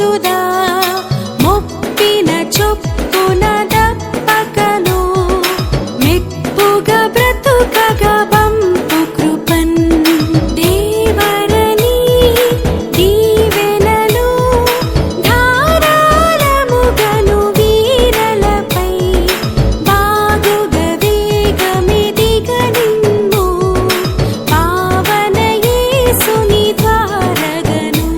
చూచుదా మొప్పిన చొప్పున దప్పకను మెప్పుగా బ్రతుకగా వంపు కృపన్ దేవరని దీవెనలు ధారాళముగను వీరలపై బాగుగా వేగమిదిగ నిమ్ము పావన యేసుని ద్వారగను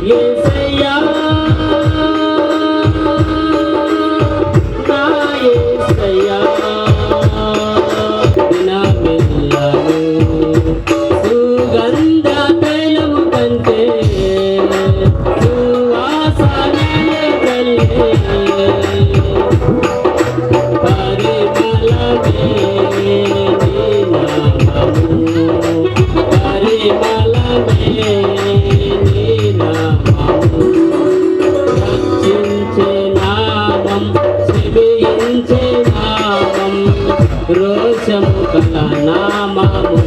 యేసయ్యా నా యేసయ్యా దినమెల్లను సుగంధ తైలము కంటే సువాసనలే కల్లే పరిమళమే నీ నామము పరిమళమే నీ నామము రక్షించే నామం శిబించే నామం రోషము కల నామము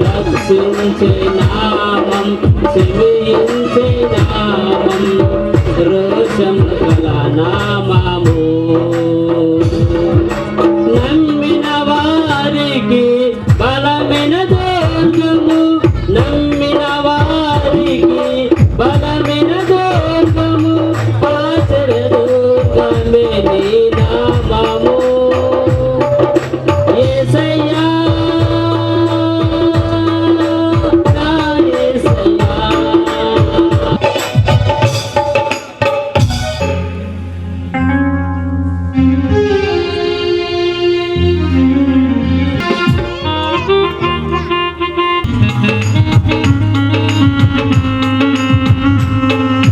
రక్షించే నామం శిబించే నామం రోషము కల నామము నమ్మిన వారికి బలమైన దుర్గము నమ్మిన వారికి బలమైన దుర్గము ఆచర దుర్గమే నీ నామము యేసయ్యా నా యేసయ్యా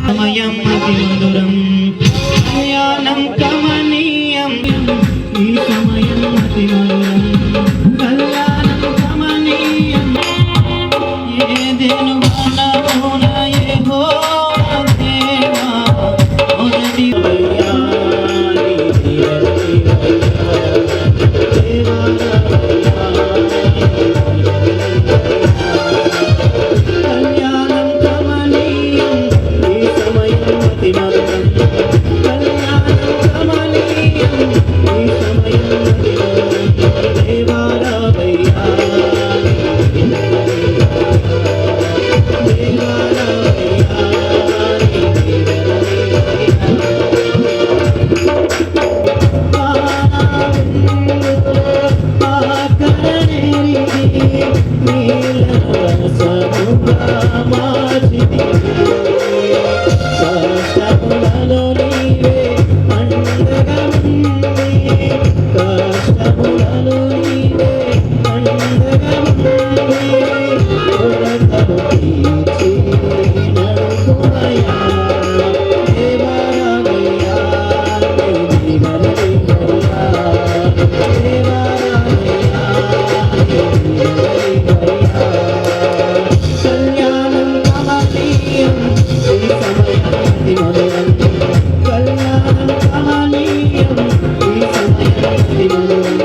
సమయం అతిమధురం కళ్యాణం కమనీయం ఈ సమయం అతిమధురం కళ్యాణం కమనీయం ఏదెను వనమున యెహోవా దేవా మొదటి కళ్యాణం కమనీయం ఈ సమయం అతిమధురం కళ్యాణం కమనీయం ఈ సమయం అతిమధురం దేవారావయ్యా కళ్యాణం కమనీయం ఈ సమయం అతిమధురం కళ్యాణం కమనీయం ఈ సమయం అతిమధురం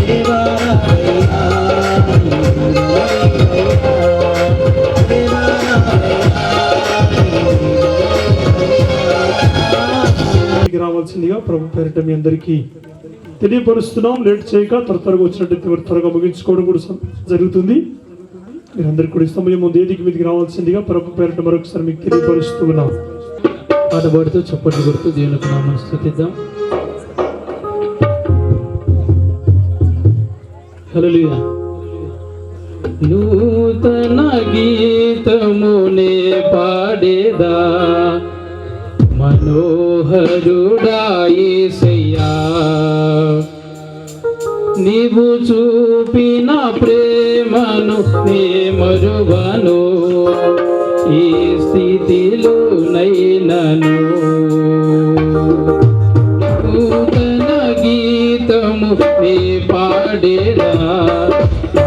దేవారావయ్యా రావాల్సిందిగా ప్రభు పేరిట మీ అందరికీ తెలియపరుస్తున్నాం. లేట్ చేయక త్వరగా వచ్చినట్టు త్వరగా ముగించుకోవడం కూడా జరుగుతుంది. మీరందరికీ కూడా సమయం ముందు వేదిక మీదకి రావాల్సిందిగా ప్రభు పేరిట మరొకసారి మీకు తెలియపరుస్తున్నాం. పాట పాడుతూ చప్పట్లు కొడుతూ దేవునికి నామమును స్తుతిద్దాం. హల్లెలూయా. నూతన గీతమునే పాడేదా మనోహరుడా యేసయ్యా నీవు చూపిన ప్రేమను నే మరువను ఈ స్థితిలో నైనను నూతన గీతము నే పాడేదా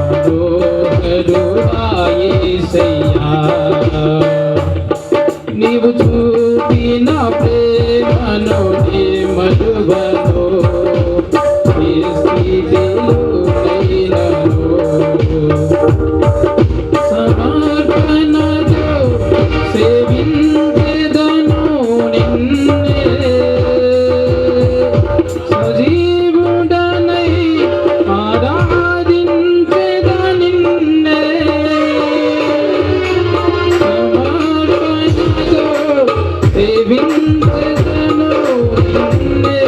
మనోహరుడా యేసయ్యా నీవు చూపిన ప్రేమను నే మరువను ఈ స్థితిలో నైనను సమర్పణతో సేవించెదను నిన్నే సజీవుడనై ఆరాధించెద నిన్నే సమర్పణతో సేవించెదను నిన్నే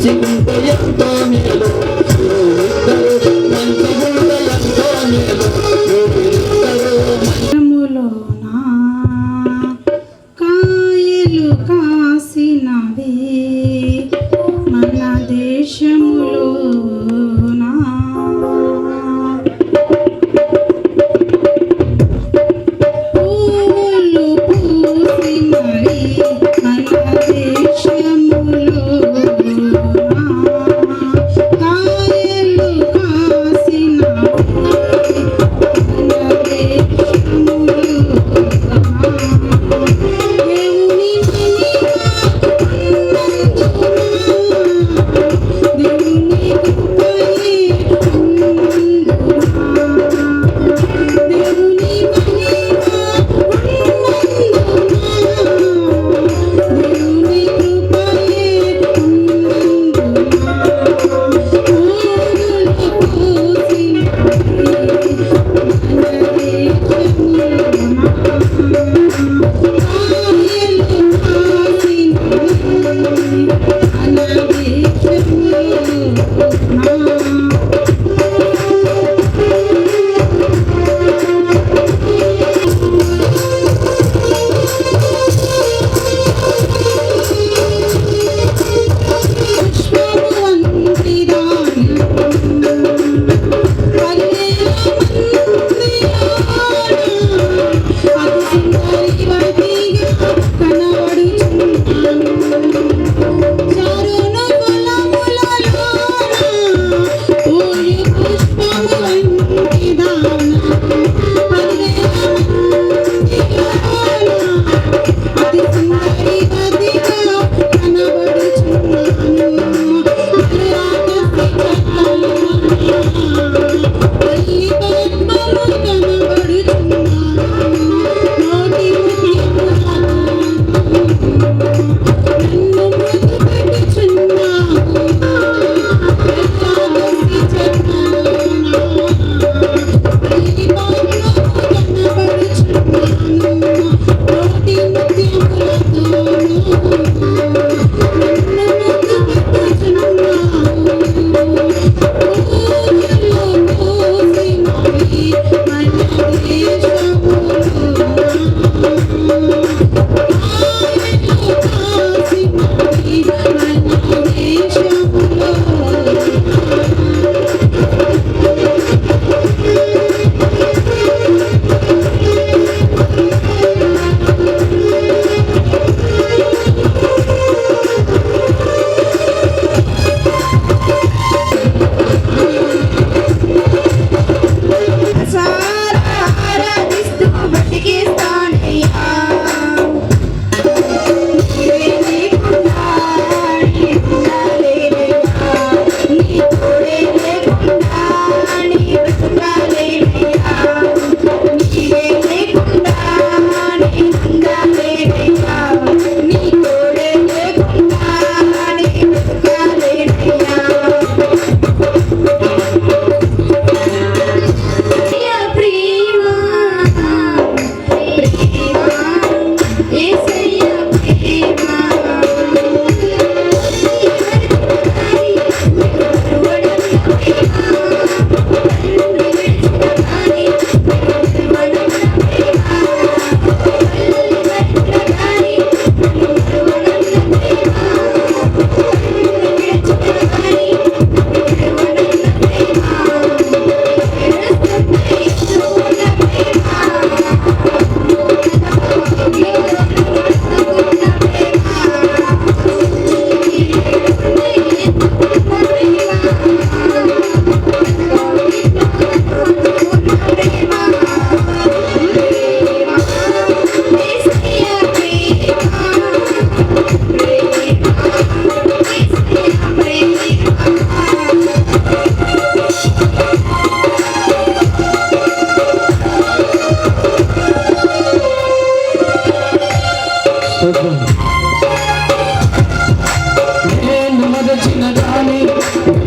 కలిసి ఉంటే ఎంతో మేలు ఇద్దరు మంచి ఉంటే ఎంతో మేలు దేశములోనా కాయలు కాసినవే మన దేశములోనా పూలు పూసినవి మన దేశములోనా కాయలు కాసినవి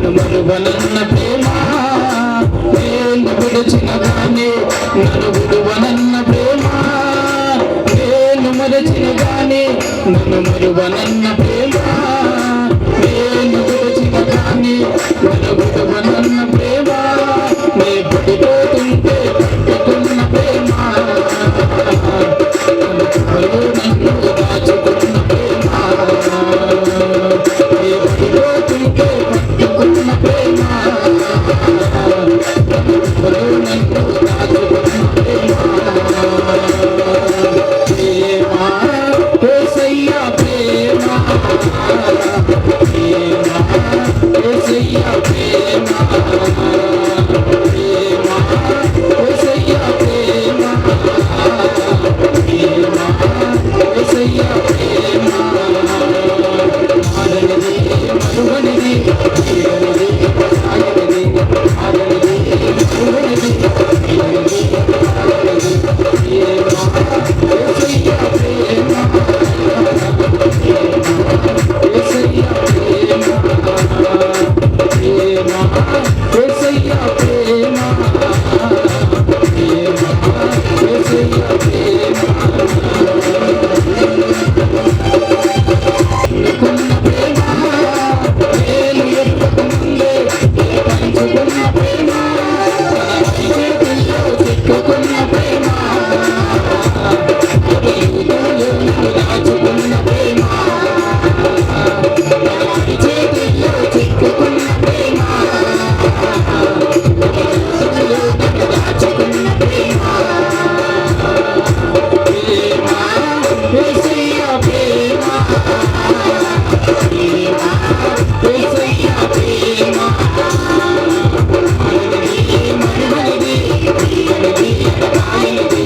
విడువనన్న ప్రేమ నేను విడిచిన గాని నన్ను విడువనన్న ప్రేమ నేను మరచిన గాని నన్ను మరువనన్న ప్రేమ నేను మరువనిది తీరనిది ఆగనిది ఆగనిది మరువనిది తీరనిది ఆగనిది ప్రేమ యేసయ్య ప్రేమ యేసయ్య ప్రేమ ప్రేమ యేసయ్య ప్రేమ యేసయ్య ప్రేమ కొన్న ప్రేమ వేలు ఎత్తకముందే పంచుకున్న ప్రేమ చేతుల్లో చిక్కుకున్న ప్రేమ దాచుకున్న ప్రేమ చేతుల్లో చిక్కుకున్న ప్రేమ దాచుకున్న ప్రేమ ప్రేమ యేసయ్య ప్రేమ యేసయ్య ప్రేమ మరువనిది తీరనిది ఆగనిది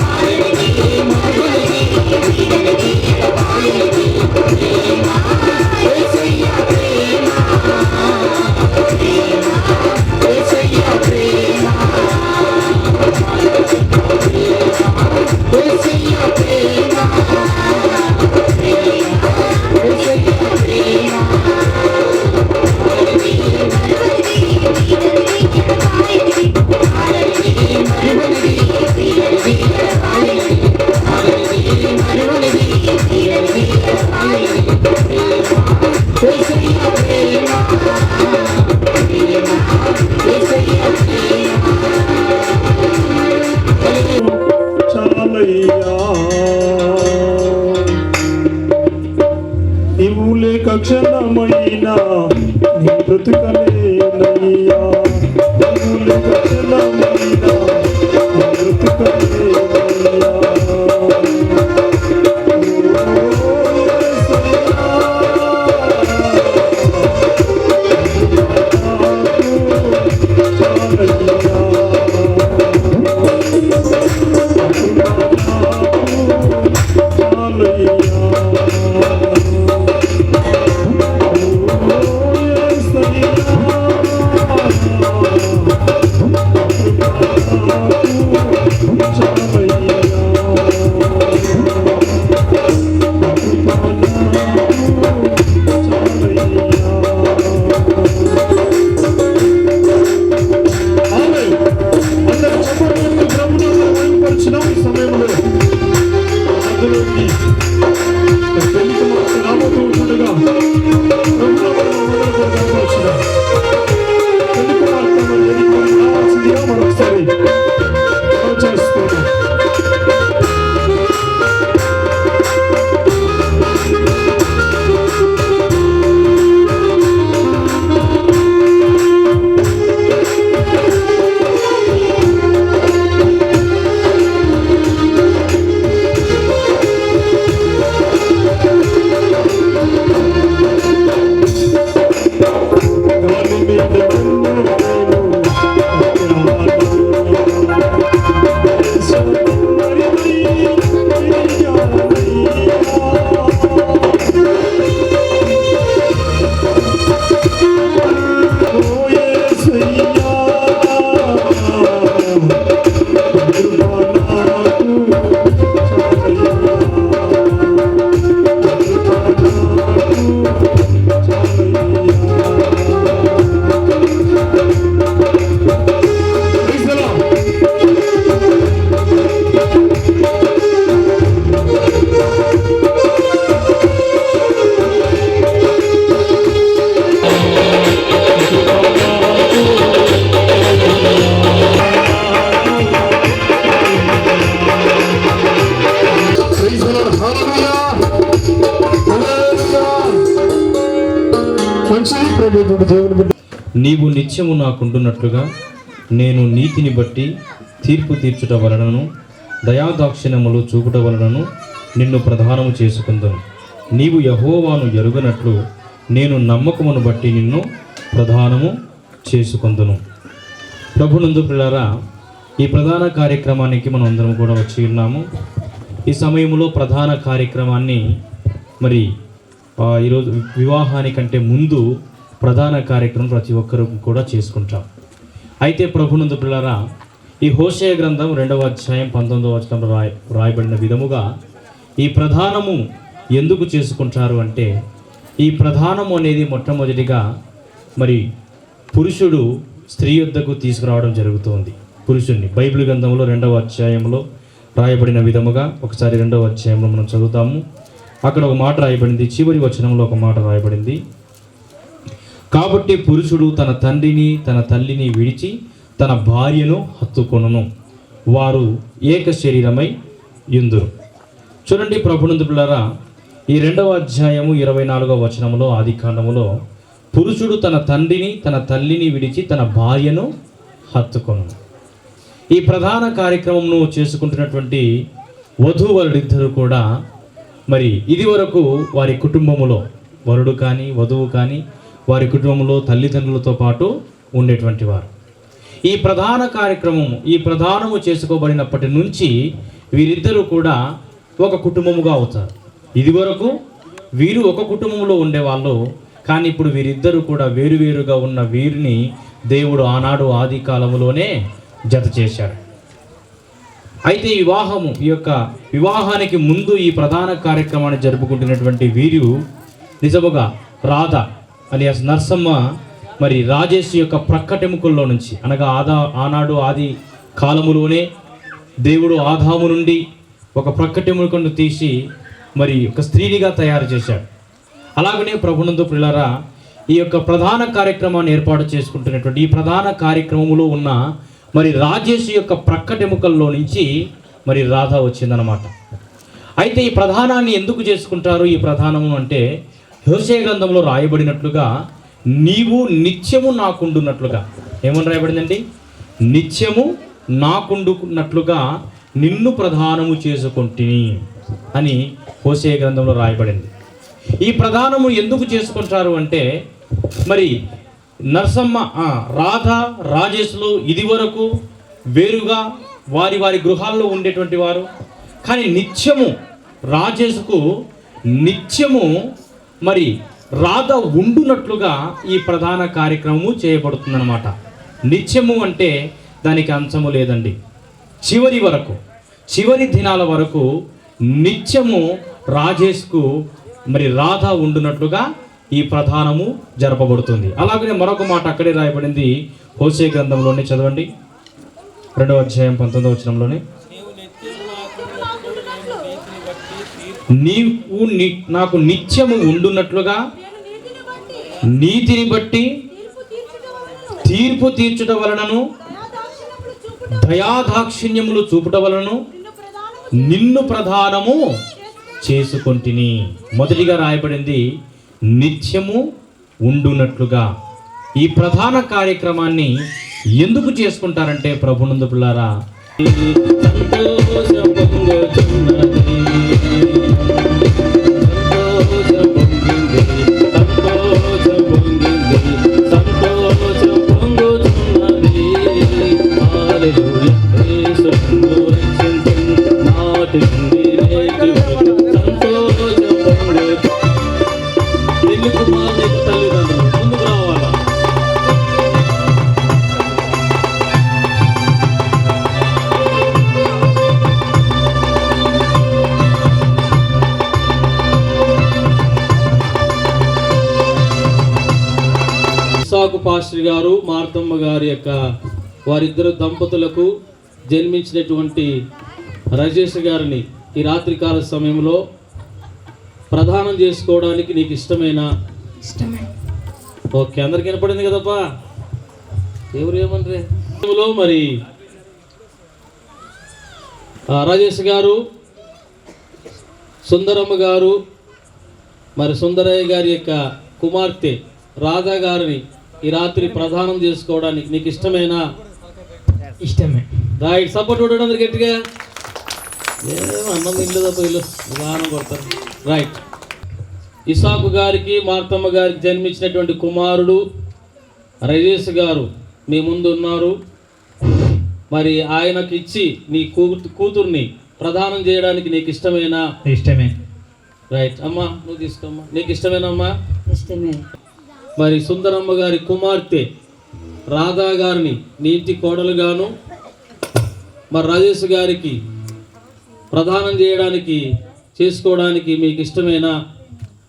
ఆగనిది మరువనిది తీరనిది ఆగనిది ప్రేమ యేసయ్య ప్రేమ ప్రేమ యేసయ్య ప్రేమ యేసయ్య ప్రేమ యేసయ్య ప్రేమ చాలయ్యా నీవు లేక క్షణమైనా నీ బ్రతుకలేనయ్యా నీవు లేక క్షణమైనా నీ బ్రతుకలేనయ్యా నీవు నిత్యము నాకుంటున్నట్లుగా నేను నీతిని బట్టి తీర్పు తీర్చుట వలనను దయాదాక్షిణ్యములు చూపుట వలనను నిన్ను ప్రధానము చేసుకుందును. నీవు యెహోవాను ఎరుగనట్లు నేను నమ్మకమును బట్టి నిన్ను ప్రధానము చేసుకుందును. ప్రభునందు ప్రియులారా, ఈ ప్రధాన కార్యక్రమానికి మనం అందరం కూడా వచ్చి ఉన్నాము. ఈ సమయంలో ప్రధాన కార్యక్రమాన్ని మరి ఈరోజు వివాహానికంటే ముందు ప్రధాన కార్యక్రమం ప్రతి ఒక్కరూ కూడా చేసుకుంటాం. అయితే ప్రభునందు పిల్లరా, ఈ హోషేయ గ్రంథం 2వ అధ్యాయం 19వ వచనంలో రాయబడిన విధముగా ఈ ప్రధానము ఎందుకు చేసుకుంటారు అంటే, ఈ ప్రధానము అనేది మొట్టమొదటిగా మరి పురుషుడు స్త్రీ యొద్దకు తీసుకురావడం జరుగుతుంది. పురుషుణ్ణి బైబిల్ గ్రంథంలో 2వ అధ్యాయంలో రాయబడిన విధముగా ఒకసారి 2వ అధ్యాయంలో మనం చదువుతాము. అక్కడ ఒక మాట రాయబడింది, చివరి వచనంలో ఒక మాట రాయబడింది. కాబట్టి పురుషుడు తన తండ్రిని తన తల్లిని విడిచి తన భార్యను హత్తుకొనును, వారు ఏక శరీరమై యుందురు. చూడండి ప్రభునందు పిల్లరా, ఈ 2వ అధ్యాయము 24వ వచనములో ఆదికాండములో పురుషుడు తన తండ్రిని తన తల్లిని విడిచి తన భార్యను హత్తుకొనును. ఈ ప్రధాన కార్యక్రమంను చేసుకుంటున్నటువంటి వధూవరుడిద్దరు కూడా మరి ఇది వరకు వారి కుటుంబములో వరుడు కానీ వధువు కానీ వారి కుటుంబంలో తల్లిదండ్రులతో పాటు ఉండేటువంటి వారు. ఈ ప్రధాన కార్యక్రమము ఈ ప్రధానము చేసుకోబడినప్పటి నుంచి వీరిద్దరూ కూడా ఒక కుటుంబముగా అవుతారు. ఇది వరకు వీరు ఒక కుటుంబంలో ఉండేవాళ్ళు, కానీ ఇప్పుడు వీరిద్దరూ కూడా వేరువేరుగా ఉన్న వీరిని దేవుడు ఆనాడు ఆది కాలములోనే జత చేశాడు. అయితే ఈ యొక్క వివాహానికి ముందు ఈ ప్రధాన కార్యక్రమాన్ని జరుపుకుంటున్నటువంటి వీరు నిజముగా రాధ అలియాస్ నర్సమ్మ మరి రాజేష్ యొక్క ప్రక్కటెముకల్లో నుంచి, అనగా ఆనాడు ఆది కాలములోనే దేవుడు ఆదాము నుండి ఒక ప్రక్కటెముకను తీసి మరి ఒక స్త్రీనిగా తయారు చేశాడు. అలాగనే ప్రభునందు ప్రియులారా, ఈ యొక్క ప్రధాన కార్యక్రమాన్ని ఏర్పాటు చేసుకుంటున్నటువంటి ఈ ప్రధాన కార్యక్రమంలో ఉన్న మరి రాజేష్ యొక్క ప్రక్కటెముకల్లో నుంచి మరి రాధ వచ్చిందనమాట. అయితే ఈ ప్రధానాన్ని ఎందుకు చేసుకుంటారు? ఈ ప్రధానము అంటే హోషేయ గ్రంథంలో రాయబడినట్లుగా నీవు నిత్యము నాకుండున్నట్లుగా. ఏమని రాయబడిందండి? నిత్యము నాకుండున్నట్లుగా నిన్ను ప్రధానము చేసుకుంటుని అని హోషేయ గ్రంథంలో రాయబడింది. ఈ ప్రధానము ఎందుకు చేసుకుంటారు అంటే, మరి నర్సమ్మ రాధ రాజేష్లు ఇది వరకు వేరుగా వారి వారి గృహాల్లో ఉండేటువంటి వారు, కానీ నిత్యము రాజేష్కు నిత్యము మరి రాధ ఉండునట్లుగా ఈ ప్రధాన కార్యక్రమము చేయబడుతుందన్నమాట. నిత్యము అంటే దానికి అంశము లేదండి. చివరి దినాల వరకు నిత్యము రాజేష్కు మరి రాధ ఉండునట్లుగా ఈ ప్రధానము జరపబడుతుంది. అలాగనే మరొక మాట అక్కడే రాయబడింది హోషేయ గ్రంథంలోనే, చదవండి 2వ అధ్యాయం 19వ వచనంలోనే, నీవు నాకు నిత్యము ఉండున్నట్లుగా నీతిని బట్టి తీర్పు తీర్చుట వలనను దయాదాక్షిణ్యములు చూపుట వలనను నిన్ను ప్రధానము చేసుకొంటిని. మొదటిగా రాయబడింది నిత్యము ఉండునట్లుగా. ఈ ప్రధాన కార్యక్రమాన్ని ఎందుకు చేసుకుంటారంటే ప్రభునందు పిల్లారా, ఇస్సాకు పాస్టర్ గారు మార్తమ్మ గారి యొక్క వారిద్దరు దంపతులకు జన్మించినటువంటి రాజేష్ గారిని ఈ రాత్రికాల సమయంలో ప్రదానం చేసుకోవడానికి నీకు ఇష్టమైన ఓకే, అందరికి వినపడింది కదప్పా, ఎవరు ఏమనరే. మరి రాజేష్ గారు, సుందరమ్మ గారు, మరి సుందరయ్య గారి యొక్క కుమార్తె రాధా గారిని ఈ రాత్రి ప్రదానం చేసుకోవడానికి నీకు ఇష్టమే. రైట్, సపోర్ట్ కొట్టడం అందరు గట్టిగా. అన్నం ఇల్లు తప్ప ఇల్లు ప్రధానం కొడతారు. రైట్, ఇస్సాకు గారికి మార్తమ్మ గారికి జన్మించినటువంటి కుమారుడు రాజేష్ గారు మీ ముందు ఉన్నారు. మరి ఆయనకి ఇచ్చి నీ కూతుర్ని ప్రదానం చేయడానికి నీకు ఇష్టమే. రైట్ అమ్మా, నువ్వు తీసుకోమ్మా. నీకు ఇష్టమేనమ్మా? ఇష్టమే. మరి సుందరమ్మ గారి కుమార్తె రాధా గారిని నీ ఇంటి కోడలుగాను, మరి రాజేష్ గారికి ప్రదానం చేయడానికి చేసుకోవడానికి మీకు ఇష్టమేనా?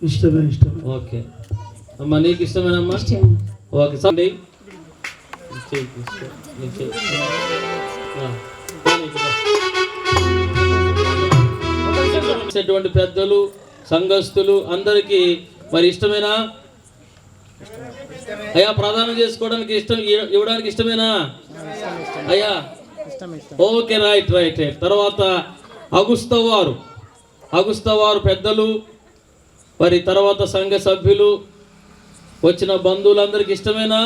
ఇష్టమే. ఓకే అమ్మా, నీకు ఇష్టమేనమ్మా? ఓకే సండే పెద్దలు సంఘస్థులు అందరికీ మరి ఇష్టమేనా అయ్యా? ప్రదానం చేసుకోవడానికి ఇవ్వడానికి ఇష్టమేనా అయ్యా? Okay, right. తర్వాత అగుస్తవారు పెద్దలు, మరి తర్వాత సంఘ సభ్యులు, వచ్చిన బంధువులందరికి ఇష్టమేనా?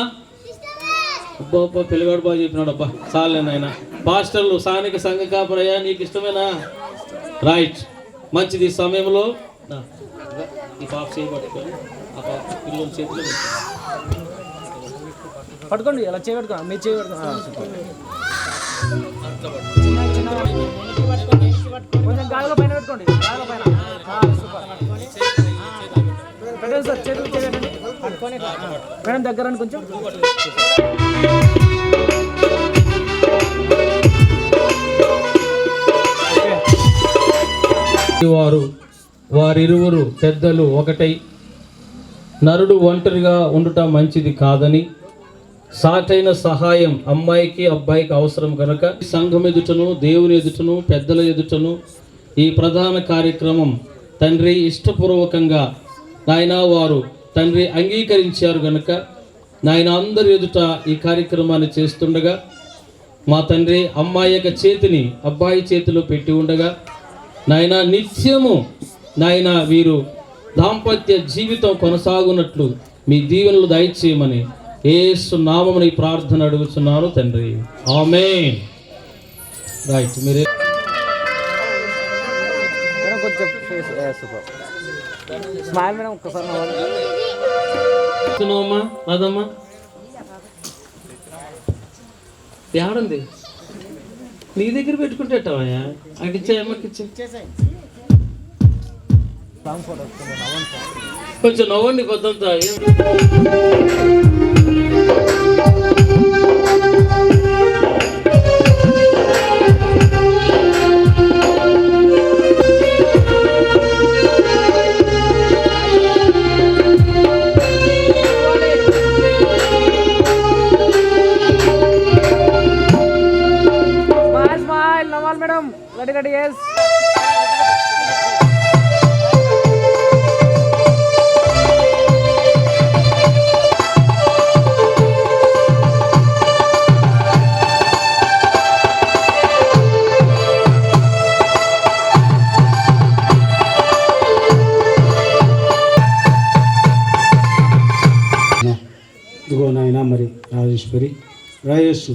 అబ్బా పిల్లగాడు బాగా చెప్పినాడు. అబ్బా చాలేను ఆయన. పాస్టర్లు, స్థానిక సంఘ కాపరయ్యా, నీకు ఇష్టమేనా? రైట్, మంచిది. ఈ సమయంలో ఈ పాప చేయబట్టుకొని ఆ పాప పిల్లల చేతిలో పట్టుకోండి, అలా చేయబెట్టుకో, మీరు చేయబెట్టుకో. కొంచెం గాలిలో పైన పెట్టుకోండి, గాలిలో పైన. పెట్టండి సార్, చేతులు చేయబెట్టండి. పట్టుకొని మేడం దగ్గర కొంచెం. వారిరువురు పెద్దలు ఒకటై నరుడు ఒంటరిగా ఉండుట మంచిది కాదని, సాటైన సహాయం అమ్మాయికి అబ్బాయికి అవసరం కనుక సంఘం ఎదుటను, దేవుని ఎదుటను, పెద్దల ఎదుటను ఈ ప్రధాన కార్యక్రమం తండ్రి ఇష్టపూర్వకంగా నాయన వారు తండ్రి అంగీకరించారు గనుక నాయన అందరి ఎదుట ఈ కార్యక్రమాన్ని చేస్తుండగా మా తండ్రి అమ్మాయి యొక్క చేతిని అబ్బాయి చేతిలో పెట్టి ఉండగా నాయన నిత్యము నాయన వీరు దాంపత్య జీవితం కొనసాగునట్లు మీ దీవెనలు దయచేయమని యేసు నామమున ఈ ప్రార్థన అడుగుతున్నాను తండ్రి, ఆమేన్. రైట్, మీరే కొంచెం స్మైల్ మేడం ఒక్కసారి అమ్మా అదమ్మా ఏడుంది నీ దగ్గర పెట్టుకుంటే అక్కడ ఇచ్చాయమ్మకి కొంచెం నవ్వండి కొద్దంతా. స్మైల్ నవ్వాలి మేడం. Ready yes. ఇదిగో నాయన మరి రాజేశ్వరి రాజేష్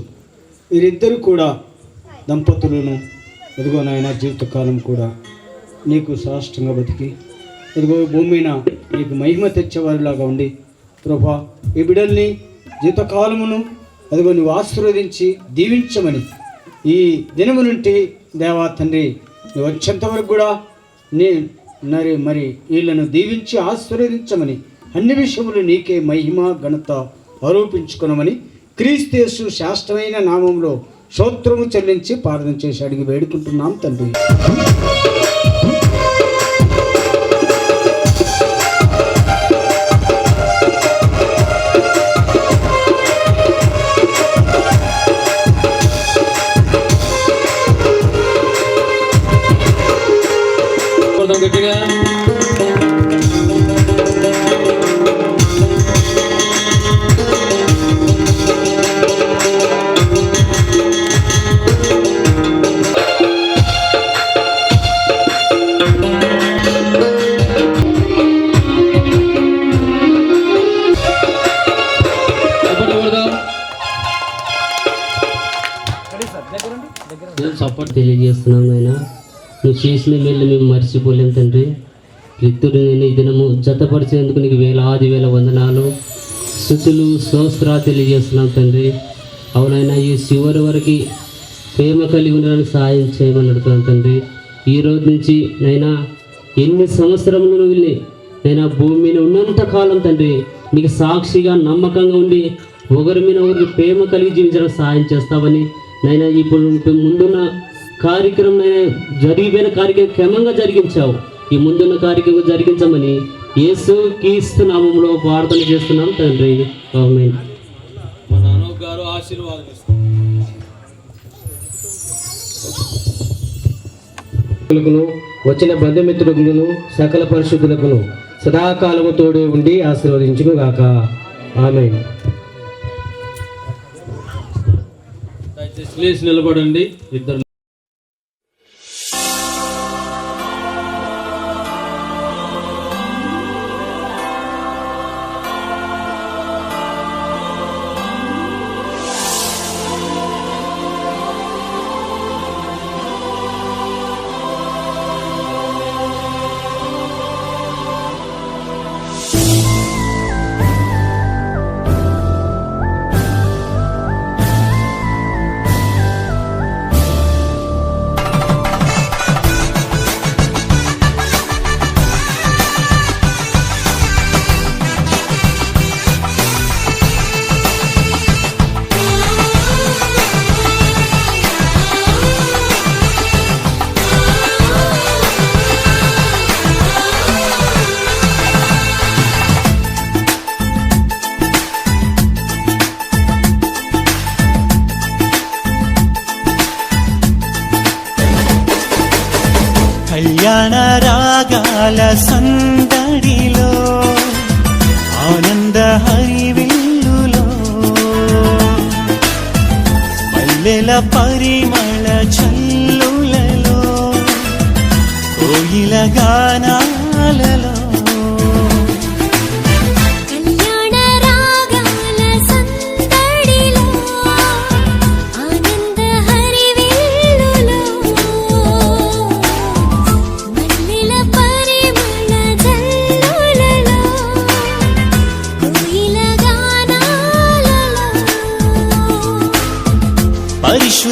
వీరిద్దరు కూడా దంపతులను ఇదిగో నాయన జీవితకాలం కూడా నీకు సాష్టంగా బతికి ఇదిగో భూమి మీద నీకు మహిమ తెచ్చేవారిలాగా ఉండి ప్రభా ఈ బిడ్డల్ని జీవితకాలమును అదిగో నువ్వు ఆశీర్వదించి దీవించమని ఈ దినము నుండి దేవా తండ్రి నువ్వు వచ్చేంత వరకు కూడా మరి వీళ్ళను దీవించి ఆశీర్వదించమని అన్ని విషయములు నీకే మహిమ ఘనత ఆరోపించుకున్నామని క్రీస్తు యేసు శాస్త్రమైన నామంలో స్తోత్రము చెల్లించి ప్రార్థన చేసి అడిగి వేడుకుంటున్నాం తండ్రి. గట్టిగా తెలియజేస్తున్నాం నాయన. నువ్వు చేసిన మేలు మేము మర్చిపోలేం తండ్రి. రిక్తుడు నేను ఈ దినము జతపరిచేందుకు నీకు వేలాది వందనాలు, స్తుతులు, స్తోత్రాలు తెలియజేస్తున్నాం తండ్రి. అవునైనా ఈ చివరి వరకు ప్రేమ కలిగి ఉండడానికి సహాయం చేయమని అడుగుతున్నాం తండ్రి. ఈ రోజు నుంచి నైనా ఎన్ని సంవత్సరములు నువ్వు నేను భూమి మీద ఉన్నంత కాలం తండ్రి నీకు సాక్షిగా నమ్మకంగా ఉండి ఒకరి మీద ఒకరికి ప్రేమ కలిగి జీవించడానికి సహాయం చేస్తావని నైనా ఇప్పుడు ముందున్న కార్యక్రమం నైనా జరిగిపోయిన కార్యక్రమం క్రమంగా జరిగించావు. ఈ ముందున్న కార్యక్రమం జరిగించమని యేసు క్రీస్తు నామములో ప్రార్థన చేస్తున్నాం తండ్రి. ఆమేన్. వచ్చిన బంధుమిత్రులను సకల పరిశుద్ధులకు సదాకాలము తోడు ఉండి ఆశీర్వదించును గాక. ఆమేన్. ప్లీజ్ నిలబడండి. ఇద్దరు కళ్యాణ రాగాల సందడిలో ఆనంద హరివిల్లులో మల్లెల పరిమళ చల్లులలో కోయిల గానాలలో కళ్యాణ రాగాల సందడిలో ఆనంద హరివిల్లులో మల్లెల పరిమళ జల్లులలో కోయిల గానాలలో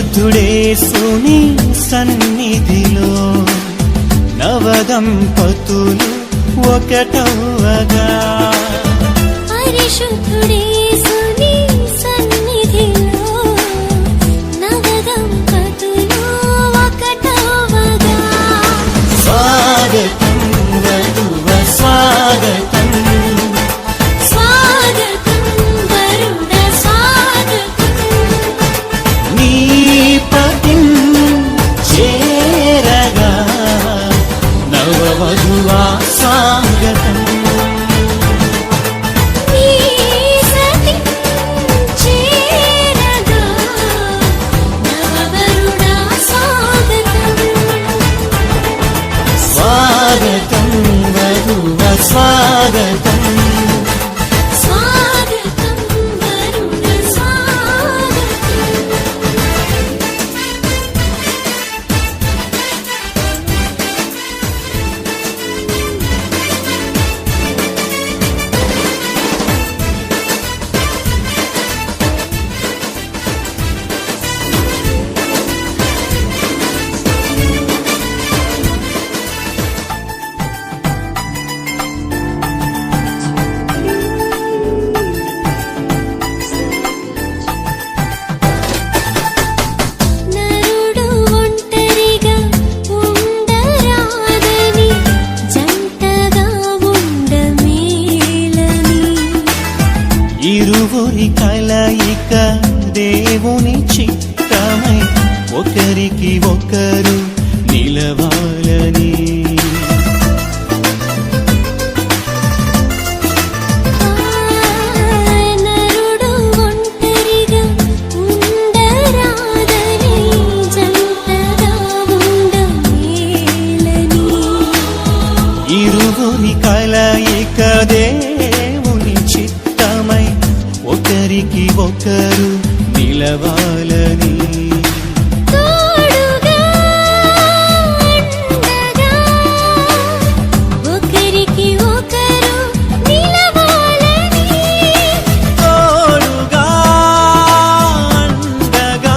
పరిశుద్ధుడేసుని సన్నిధిలో నవదంపతులు ఒకటవ్వగా పరిశుద్ధుడేసుని సన్నిధిలో నవదంపతులు ఒకటవ్వగా స్వాగతం వధువ స్వాగతం స్వాగతం వరుణ స్వాగతం నీ పతిం చేరగా నవవధువా స్వాగతం నీ సతి చేరగా నవవరుణ స్వాగతం స్వాగతం వధువ స్వాగతం స్వాగతం వరుణ స్వాగతం నరుడు ఒంటరిగా ఉండరాదని జంటగా ఉండమేలని ఇరువురి కలయిక దేవుని చిత్తమై ఒకరికి ఒకరు నిలవాలని నరుడు ఒంటరిగా ఉండరాదని జంటగా ఉండమేలని ఇరువురి కలయిక దేవుని చిత్తమై ఒకరికి ఒకరు నిలవాలని తోడుగా అండగా ఒకరికి ఒకరు నిలవాలని తోడుగా అండగా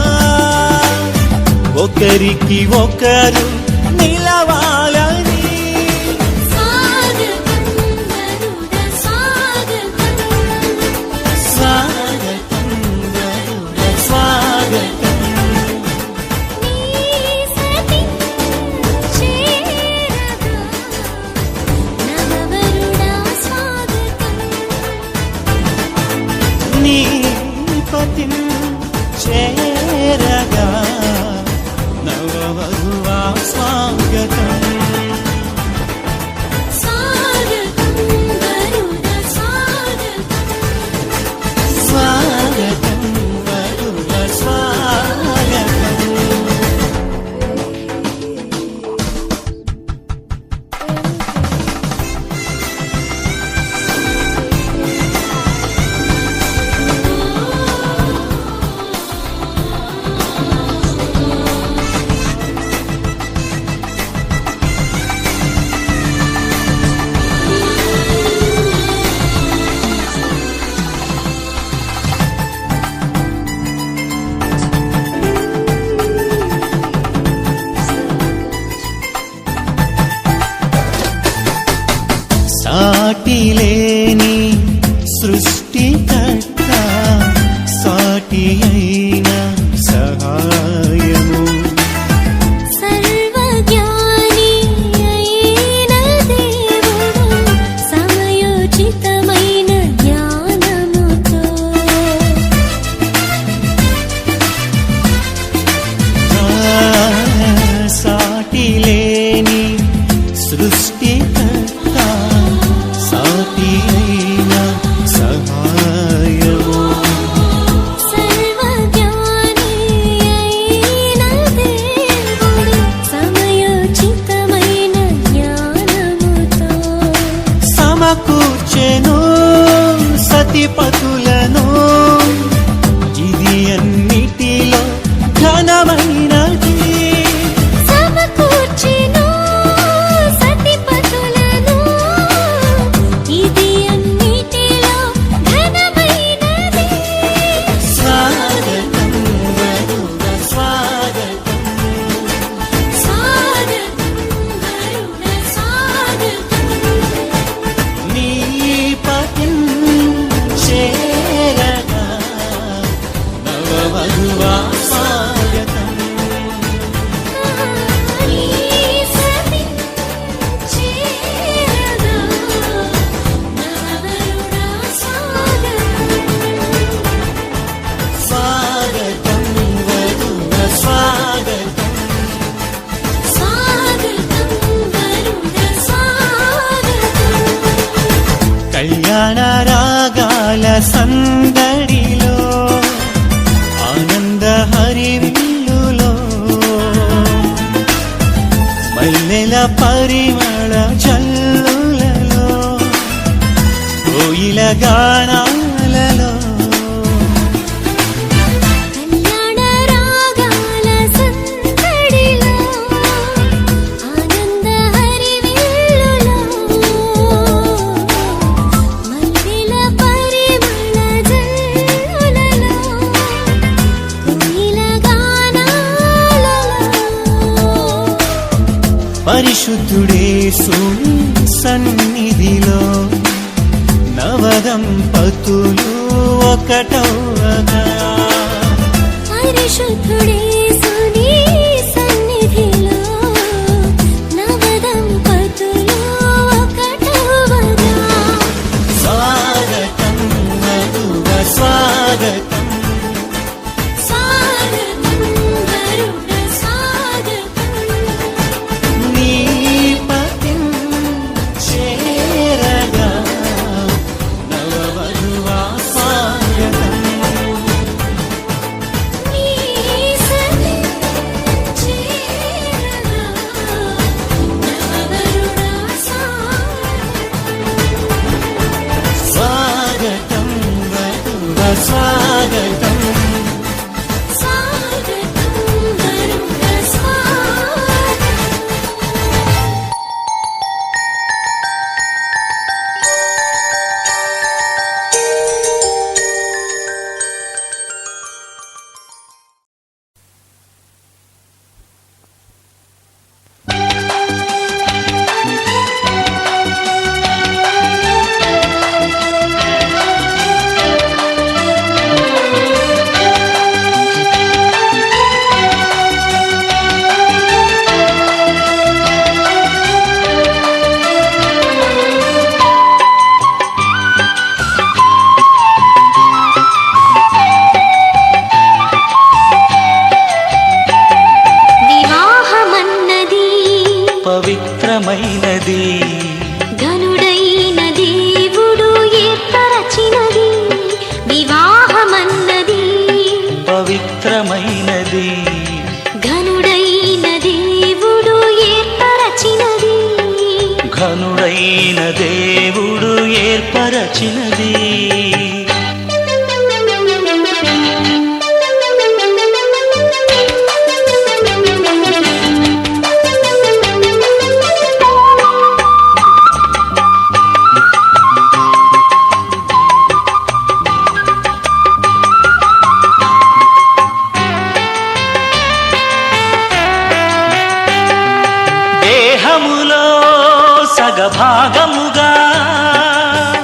ఒకరికి ఒకరు నిలవాలని నీ పతి చేరగా నవవధువా స్వాగతం స్వాగతం వరుణ స్వాగతం స్వాగతం వరుణ స్వాగతం సాటిలేని సృష్టికర్త సాటి అయిన సహాయము సర్వజ్ఞాని అయిన దేవుడు సమయోచితమైన జ్ఞానముతో సాటిలేని సృష్టికర్త సాటి అయిన సహాయము సర్వజ్ఞాని అయిన దేవుడు సమయోచితమైన జ్ఞానముతో సమకూర్చెను సతిపతులను ఇది అన్నిటిలో ఘనమైనది సమకూర్చెను సతిపతులను ఇది అన్నిటిలో ఘనమైనది స్వాగతం వరుణ స్వాగతం స్వాగతం వరుణ స్వాగతం నీ పతి చేరగా నవవధువా స్వాగతం నీ సతి చేరగా నవవరుణ స్వాగతం స్వాగతం వరుణ స్వాగతం స్వాగతం వరుణ స్వాగతం కళ్యాణ రాగాల సందడిలో ఆనంద హరివిల్లులో మల్లెల పరిమళ జల్లులలో కోయిల గానాలలో కళ్యాణ రాగాల సందడిలో ఆనంద హరివిల్లులో మల్లెల పరిమళ జల్లులలో కోయిల గానాలలో పరిశుద్ధుడేసు సన్నిధిలో నవదంపతులు ఒకటవగా పరిశుద్ధుడేసుని సన్నిధిలో నవదంపతులు ఒకటవగా స్వాగతం వధువ స్వాగతం స్వాగతం వరుణ స్వాగతం నీ పతి చేరగా నవవధువా స్వాగతం నీ సతి చేరగా నవవరుణ స్వాగతం వధువ స్వాగతం స్వాగతం వరుణ స్వాగతం స్వాగతం పవిత్రమైనది. ఘనుడైన దేవుడు ఏర్పరచినది. ఘనుడైన దేవుడు ఏర్పరచినది. దేహములో సగభాగముగా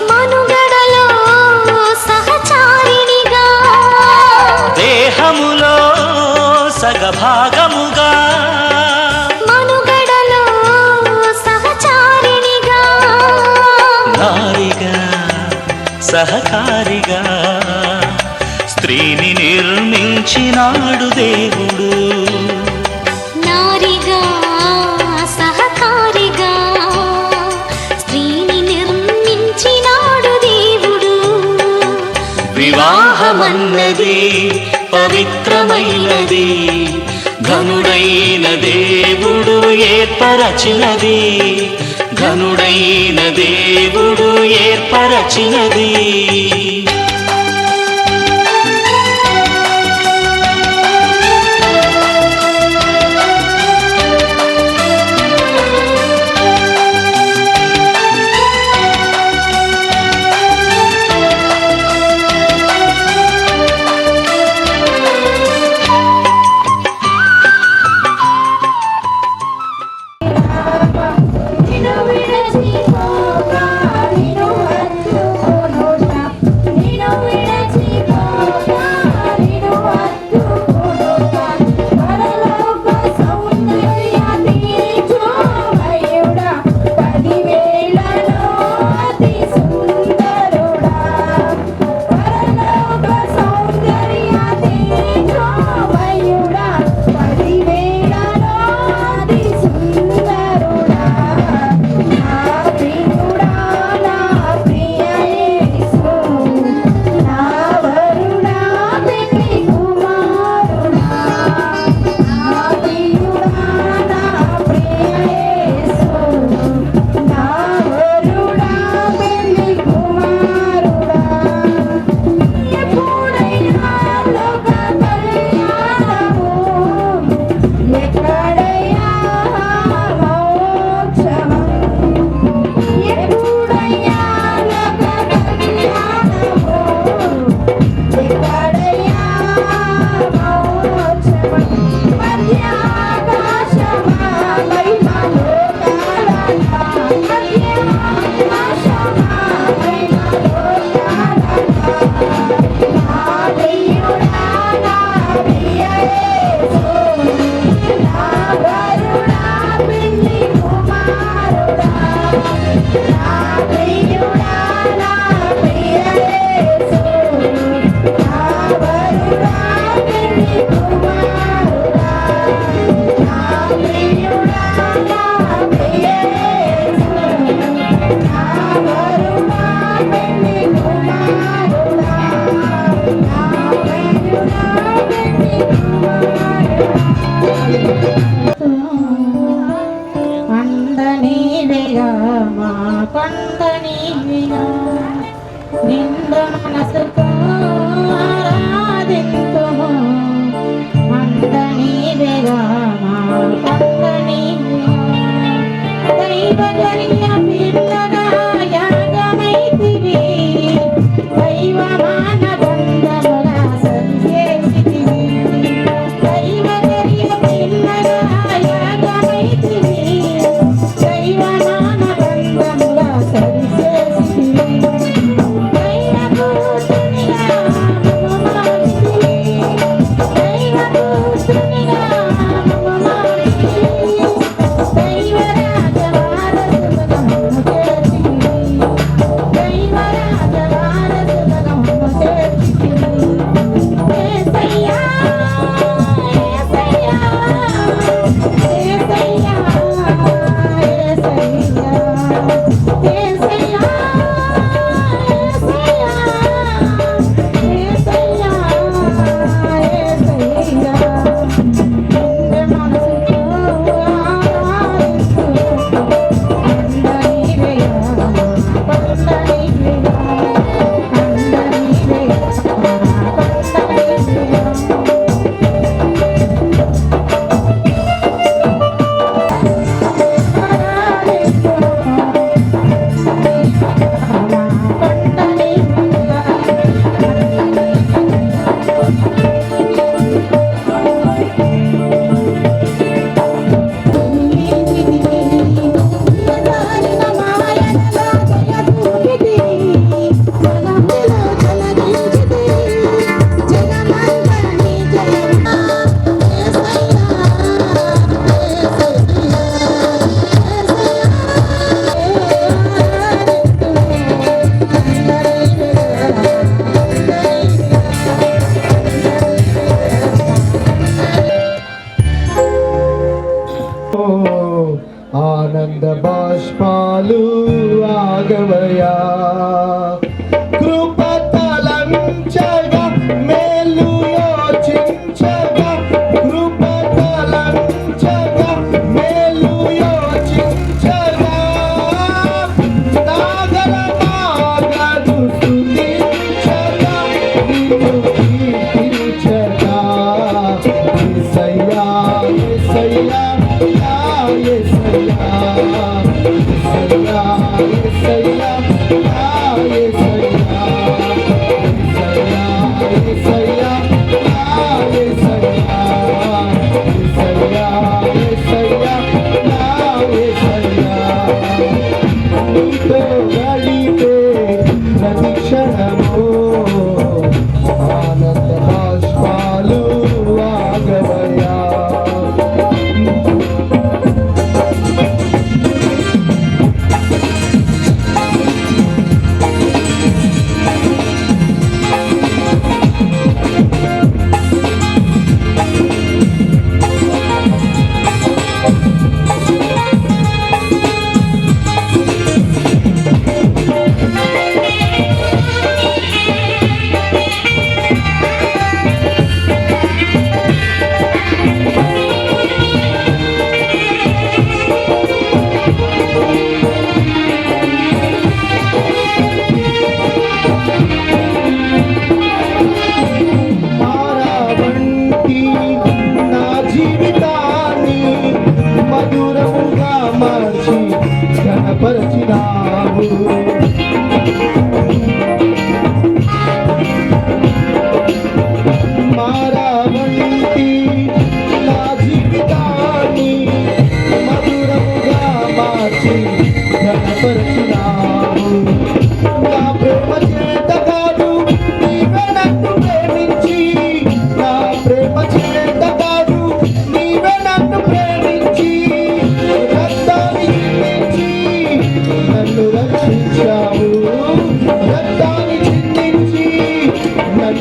మనుగడలో సహచారిణిగా. దేహములో సగభాగముగా మనుగడలో సహచారిణిగా. నారిగా సహకారిగా స్త్రీని నిర్మించినాడు దేవుడు. నారిగా సహకారిగా స్త్రీని నిర్మించినాడు దేవుడు. వివాహమన్నది పవిత్రమైనది. ఘనుడైన దేవుడు ఏర్పరచినది. ఘనుడైన దేవుడు ఏర్పరచినది. నిన్ను విడచి పోగా నిన్ను హత్తుకొనుట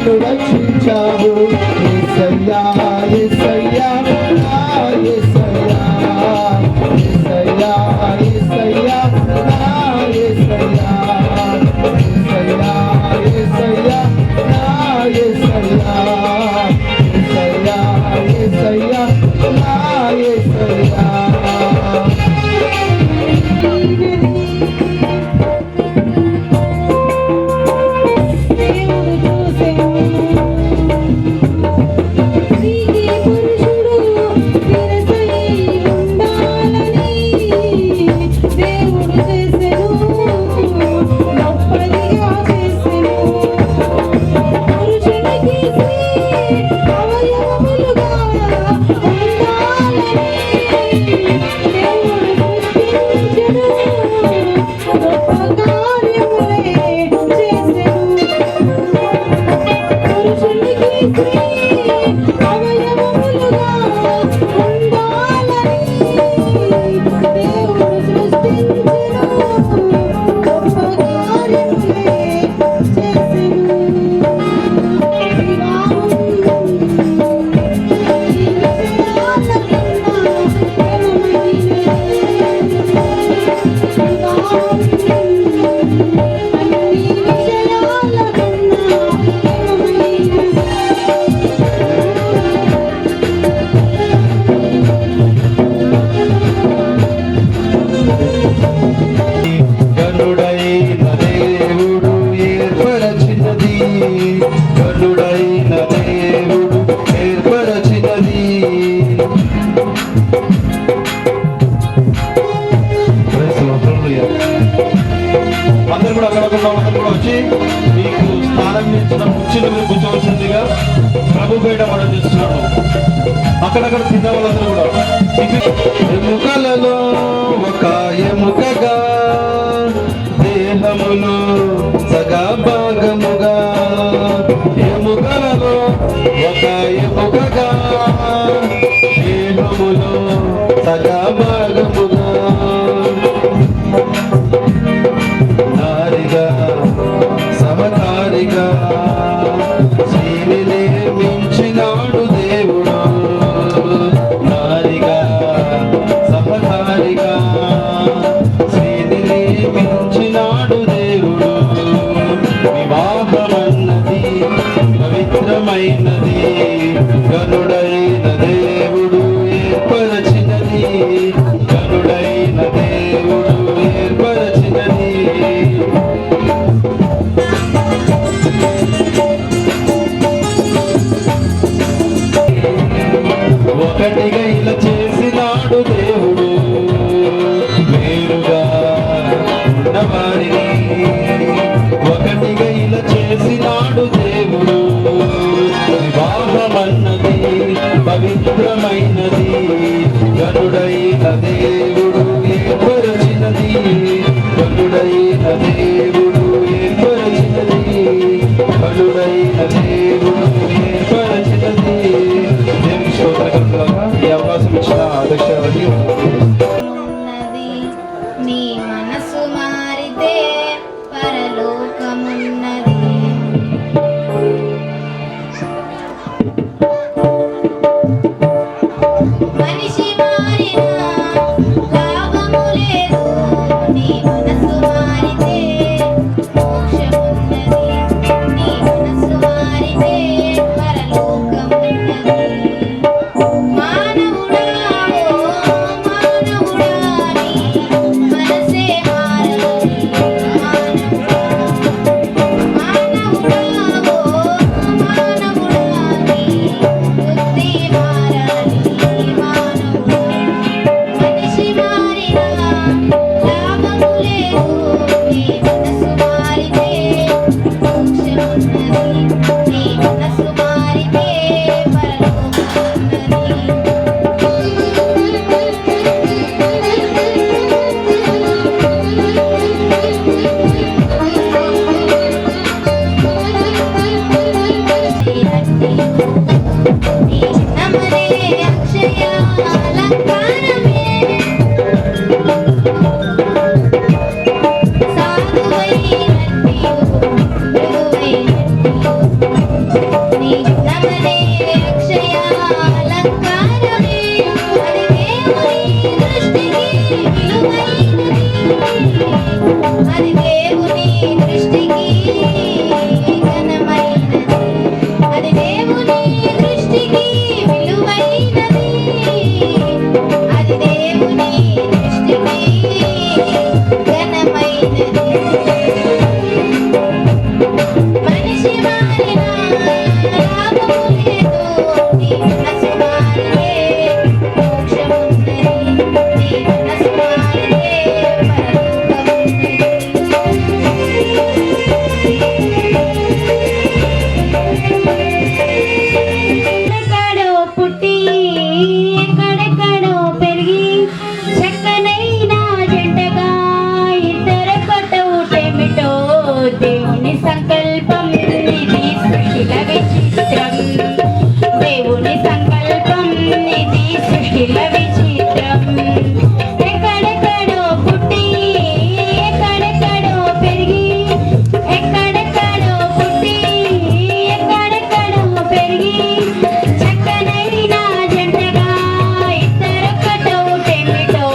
నన్ను రక్షించావు యేసయ్యా యేసయ్యా నా యేసయ్యా యేసయ్యా యేసయ్యా నా యేసయ్యా యేసయ్యా యేసయ్యా నా యేసయ్యా యేసయ్యా యేసయ్యా నా యేసయ్యా అందరూ కూడా అక్కడ అందరూ కూడా వచ్చి మీకు స్నానం ఇచ్చిన కుర్చీలు మీరు కూర్చోవలసిందిగా ప్రభు బయట మనం చేస్తున్నాడు. అక్కడక్కడ తిన్న వాళ్ళందరూ కూడా ఎముకలలో ఒక ఎముకగా దేహములో సగా భాగముగా ఎముకలలో ఒక ఎముకగా దేహములో సగా భాగముగా నారిగా సమకారిగా శ్రీని మించినాడు దేవుడు నారిగా సమకారిగా శ్రీని మించినాడు దేవుడు వివాహమన్నది పవిత్రమైనది గనుడైన దేవుడు ఏర్పరచినది గనుడైన దేవుడు ఏర్పరచినది ఒకటిగా ఇలా చేసినాడు దేవుడు వేరుగా ఉన్నవారిని ఒకటిగా ఇలా చేసినాడు దేవుడు వివాహమన్నది పవిత్రమైనది గనుడైన దేవుడు ఏర్పరచినది గనుడైన దేవుడు ఏర్పరచినది గనుడైన దేవుడు ఏర్పరచినది. ఈ అవకాశం ఇచ్చిన అధ్యక్షులకి నీ మనసు మారితే పరలోకమున్నది. మనిషి మారినా నీ గుణమనే అక్షయ అలంకారమే అది దేవుని దృష్టికి విలువైనది అది దేవుని దృష్టికి ఘనమైనది అది దేవుని దృష్టికి విలువైనది అది దేవుని దృష్టికి ఘనమైనది మనిషి మారిన లాభము లేదు నీ మనసు మారితే మోక్షమున్నది నీ మనసు మారితే ఎక్కడెక్కడో పుట్టి ఎక్కడెక్కడో పెరిగి చక్కనైన జంటగా ఇద్దరు కట్టవుటేమిటో దేవుని సంకల్పం ఇది సృష్టిల విచిత్రం దేవుని సంకల్పం ఇది సృష్టిల విచిత్రం ఎక్కడెక్కడో పుట్టి ఎక్కడెక్కడో పెరిగి ఎక్కడెక్కడో పుట్టి ఎక్కడెక్కడో పెరిగి చక్కనైన జంటగా ఇద్దరు కట్టవుటేమిటో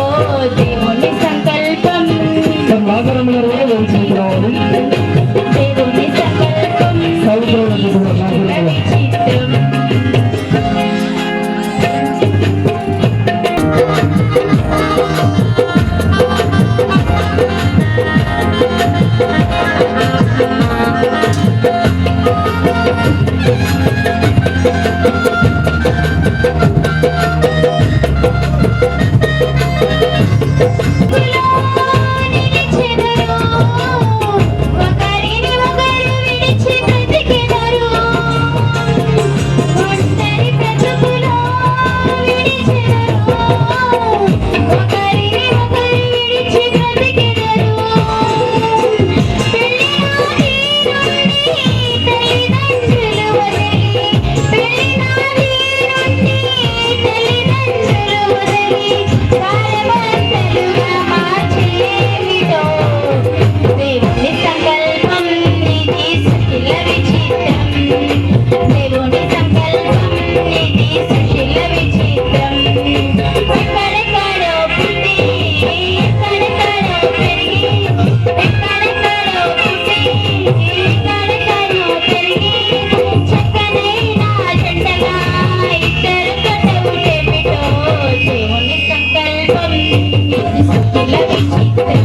దేవుని సంకల్పం దేవుని సంకల్పం సృష్టిల విచిత్రం నిలిచెదరు ఒకరిని ఒకరు విడిచి బ్రతికెదరు ఒంటరి బ్రతుకులో విడిచెదరు ఒకరిని ఒకరు విడిచి బ్రతికెదరు పెళ్ళినాటి నుండి తల్లిదండ్రులు వదిలి పెళ్ళినాటి నుండి తల్లిదండ్రులు వదిలి భారభర్తలుగా మార్చేమిటో దేవుని సంకల్పం ఇది సృష్టిల విచిత్రం దేవుని సంకల్పం ఇది సృష్టిల విచిత్రం ఎక్కడెక్కడో పుట్టి ఎక్కడెక్కడో పెరిగి ఎక్కడెక్కడో పుట్టి ఎక్కడెక్కడో పెరిగి చక్కనైన జంటగా ఇద్దరు కట్టవుటేమిటో దేవుని సంకల్పం ఇది సృష్టిల విచిత్రం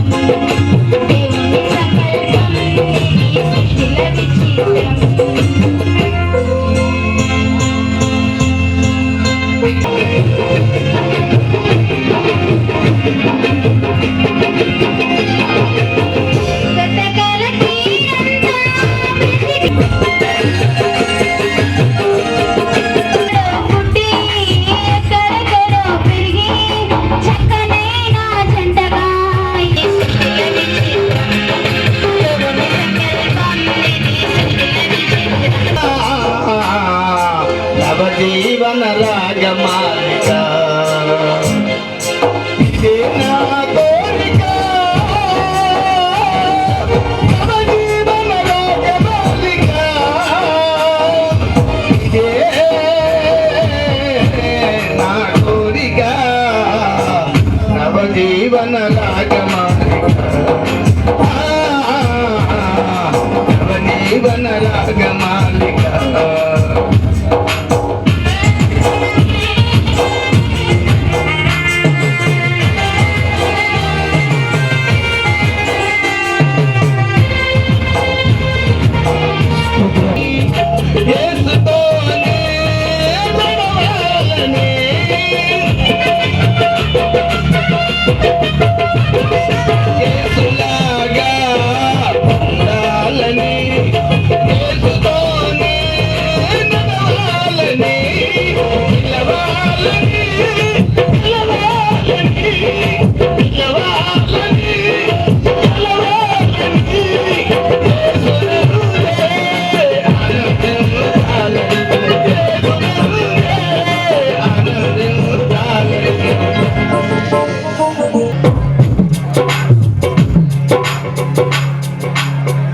దేవుని సంకల్పం ఇది సృష్టిల విచిత్రం గతకాల తీరంతా పుట్టి ఎక్కడెక్కడో పెరిగి చక్కనైన జంటగా ఇది సృష్టిల విచిత్రం దేవుని సంకల్పం ఇది సృష్టిల విచిత్రం నవజీవన రాగమాలిక ఇదే నా కోరిక నవజీవన రాగమాలిక ఇదే నా కోరిక నవజీవన రాగమాలిక నవజీవన రాగమాలిక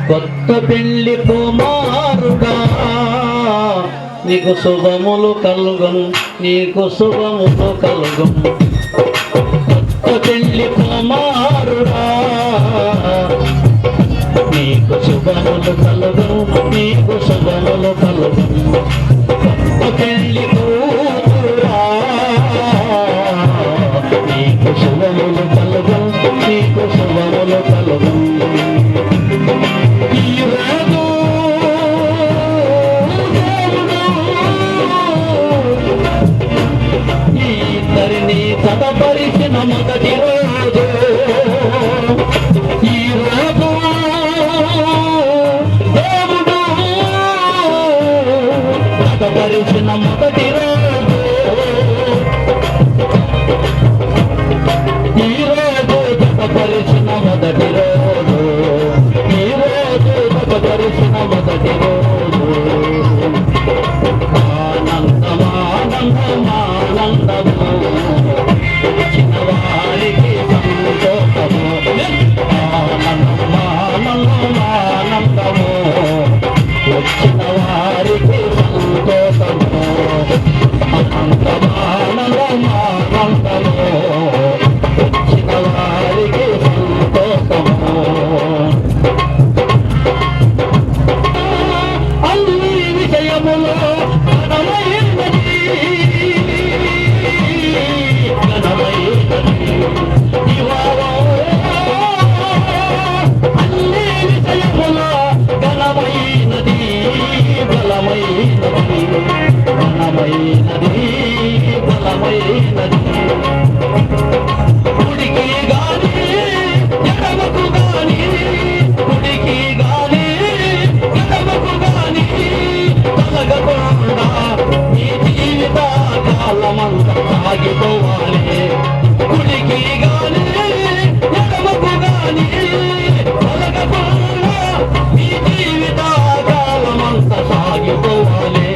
కొత్త పెళ్లి కుమారుడా నీకు శుభములు కలుగను, నీకు శుభములు కలుగను. పెళ్లి కుమారుడా నీకు శుభములు కలుగను, నీకు శుభములు కలుగను. పెళ్లి కూతురా నీకు శుభములు కలుగను, నీకు శుభములు కలుగను. ఇద్దరిని జతపరిచిన మొదటి రోజు ఈ రోజు దేవుడు జతపరిచిన మొదటి రోజు ఈ రోజు జతపరిచిన మొదటి రోజు ఈ రోజు జతపరిచిన మొదటి రోజు ఆనందమానందమానందము చిన్నవారికి సంతోషము ఆనందమానందమానందము వచ్చిన వారికి సంతోషము ఆనందమానందమానందము వచ్చిన వారికి సంతోషము అన్ని విషయములో కుడికి గాని ఎడమకు గాని కుడికి గాని ఎడమకు గాని తొలగకుండా ఈ జీవిత కాలమంతా సాగిపోవాలి. కుడికి గాని ఎడమకు గాని తొలగకుండా ఈ జీవిత కాలమంతా సాగిపోవాలి.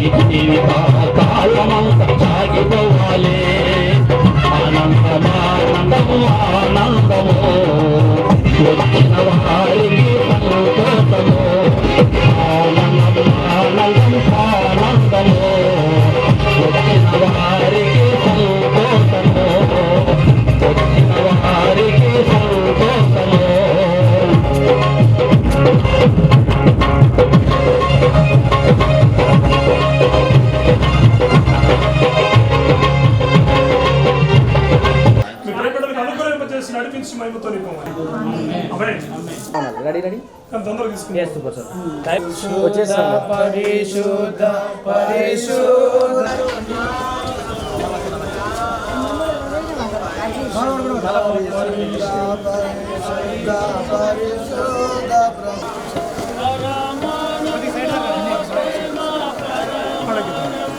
ఈ జీవిత కాలమంతా సాగిపోవాలి. ఆనందమానందము ఆనందము వచ్చిన వారికి సంతోషము ఆనందమానందము ఆనందము వచ్చిన వారికి సంతోషము వచ్చిన వారికి సంతోషము. మీ ప్రేమలకు అనుగ్రహింపజేసి నడిపించి మహిమతో నింపమని. ఆమేన్. రెడీ రెడీ తొందరగా తీసుకుని వచ్చేసాను. పరిశుద్ధ పరిశుద్ధ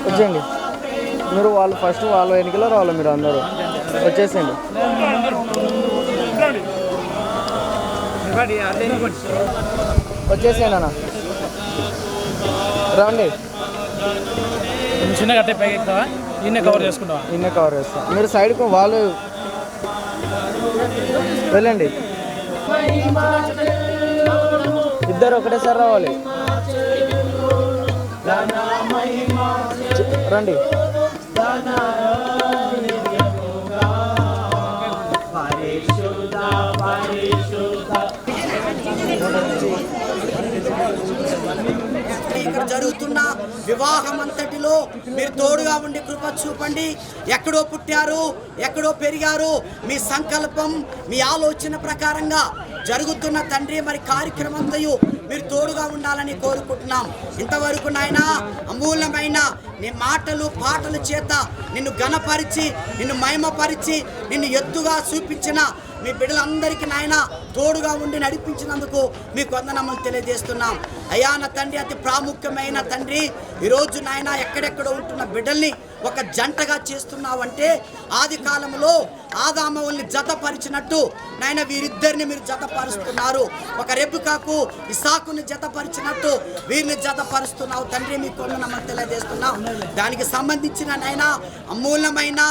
వచ్చేయండి మీరు, వాళ్ళు ఫస్ట్ వాళ్ళ వెనుకలో రావాలి. మీరు అందరూ వచ్చేసేయండి. వచ్చేసేయండి అన్న, రండి. చిన్నగా అట్టే పైకి ఎక్కుతావా? ఇన్నే కవర్ చేసుకుంటావా? ఇన్నే కవర్ చేస్తాం. మీరు సైడ్కు వాళ్ళు వెళ్ళండి. ఇద్దరు ఒకటేసారి రావాలి. రండి. ఇక్కడ జరుగుతున్న వివాహం అంతటిలో మీరు తోడుగా ఉండి కృప చూపండి. ఎక్కడో పుట్టారు, ఎక్కడో పెరిగారు, మీ సంకల్పం మీ ఆలోచన ప్రకారంగా జరుగుతున్న తండ్రి మరి కార్యక్రమం అంతయు మీరు తోడుగా ఉండాలని కోరుకుంటున్నాం. ఇంతవరకు నాయన అమూల్యమైన నీ మాటలు పాటల చేత నిన్ను ఘనపరిచి, నిన్ను మహిమపరిచి, నిన్ను ఎత్తుగా చూపించిన మీ బిడ్డలందరికీ నాయన తోడుగా ఉండి నడిపించినందుకు మీకు వందనములు తెలియజేస్తున్నాం. అయ్యా నా తండ్రి, అతి ప్రాముఖ్యమైన తండ్రి, ఈరోజు నాయన ఎక్కడెక్కడ ఉంటున్న బిడ్డల్ని ఒక జంటగా చేస్తున్నావంటే ఆది కాలంలో ఆదామవుల్ని జతపరిచినట్టు నాయన వీరిద్దరిని మీరు జతపరుస్తున్నారు. ఒక రెబెకాకు ఇసాకుని జతపరిచినట్టు వీరిని జతపరుస్తున్నావు తండ్రి. మీకు వందనములు తెలియజేస్తున్నాం. దానికి సంబంధించిన నాయన అమూల్యమైన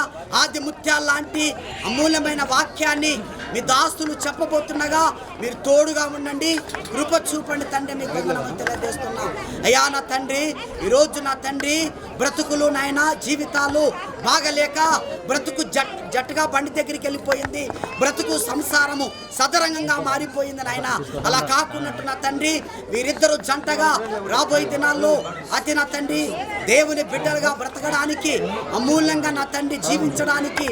ఆది ముత్యాల లాంటి అమూల్యమైన వాక్యాన్ని మీ దాస్తులు చెప్పబోతుండగా మీరు తోడుగా ఉండండి, కృప చూపండి తండ్రి. మీకు వందనాలు తెలియజేస్తున్నాం అయ్యా. నా తండ్రి, ఈరోజు నా తండ్రి బ్రతుకులు నాయన జీవితాలు బాగలేక బ్రతుకు జట్టుగా బండి దగ్గరికి వెళ్ళిపోయింది, బ్రతుకు సంసారము సదరంగంగా మారిపోయింది నాయన. అలా కాకున్నట్టు నా తండ్రి వీరిద్దరూ జంటగా రాబోయే దినాల్లో అతి నా తండ్రి దేవుని బిడ్డలుగా బ్రతకడానికి, అమూల్యంగా నా తండ్రి జీవించడానికి